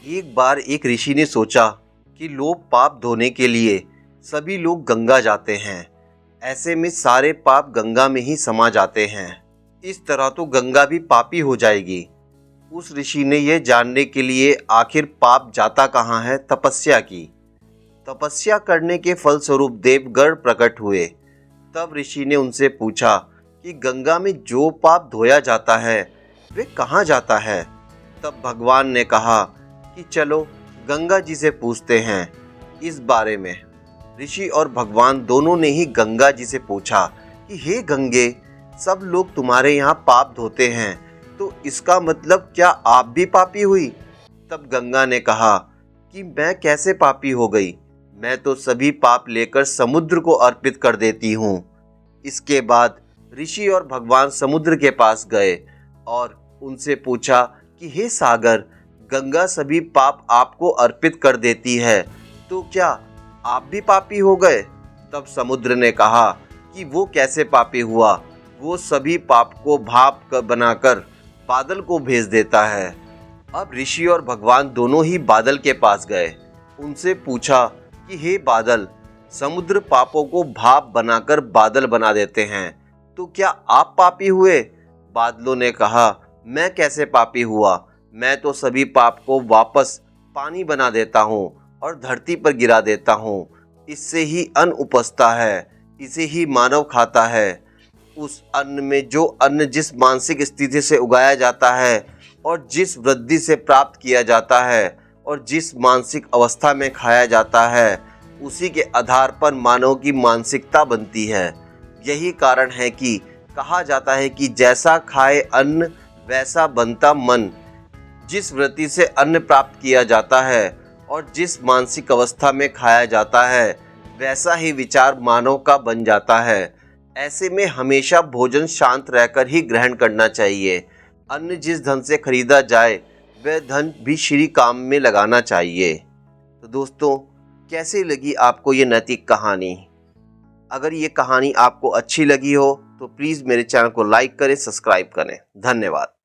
एक बार एक ऋषि ने सोचा कि लोग पाप धोने के लिए सभी लोग गंगा जाते हैं। ऐसे में सारे पाप गंगा में ही समा जाते हैं। इस तरह तो गंगा भी पापी हो जाएगी। उस ऋषि ने यह जानने के लिए आखिर पाप जाता कहाँ है, तपस्या की। तपस्या करने के फलस्वरूप देवगण प्रकट हुए। तब ऋषि ने उनसे पूछा कि गंगा में जो पाप धोया जाता है वे कहाँ जाता है। तब भगवान ने कहा कि चलो गंगा जी से पूछते हैं इस बारे में। ऋषि और भगवान दोनों ने ही गंगा जी से पूछा कि हे गंगे, सब लोग तुम्हारे यहाँ पाप धोते हैं, तो इसका मतलब क्या आप भी पापी हुई? तब गंगा ने कहा कि मैं कैसे पापी हो गई, मैं तो सभी पाप लेकर समुद्र को अर्पित कर देती हूँ। इसके बाद ऋषि और भगवान समुद्र के पास गए और उनसे पूछा कि हे सागर, गंगा सभी पाप आपको अर्पित कर देती है, तो क्या आप भी पापी हो गए? तब समुद्र ने कहा कि वो कैसे पापी हुआ, वो सभी पाप को भाप बनाकर बादल को भेज देता है। अब ऋषि और भगवान दोनों ही बादल के पास गए। उनसे पूछा कि हे बादल, समुद्र पापों को भाप बनाकर बादल बना देते हैं, तो क्या आप पापी हुए? बादलों ने कहा, मैं कैसे पापी हुआ, मैं तो सभी पाप को वापस पानी बना देता हूँ और धरती पर गिरा देता हूँ। इससे ही अन्न उपजता है, इसे ही मानव खाता है। उस अन्न में जो अन्न जिस मानसिक स्थिति से उगाया जाता है और जिस वृद्धि से प्राप्त किया जाता है और जिस मानसिक अवस्था में खाया जाता है, उसी के आधार पर मानव की मानसिकता बनती है। यही कारण है कि कहा जाता है कि जैसा खाए अन्न वैसा बनता मन। जिस वृत्ति से अन्न प्राप्त किया जाता है और जिस मानसिक अवस्था में खाया जाता है, वैसा ही विचार मानव का बन जाता है। ऐसे में हमेशा भोजन शांत रहकर ही ग्रहण करना चाहिए। अन्न जिस धन से खरीदा जाए वह धन भी श्री काम में लगाना चाहिए। तो दोस्तों, कैसी लगी आपको ये नैतिक कहानी? अगर ये कहानी आपको अच्छी लगी हो तो प्लीज़ मेरे चैनल को लाइक करें, सब्सक्राइब करें। धन्यवाद।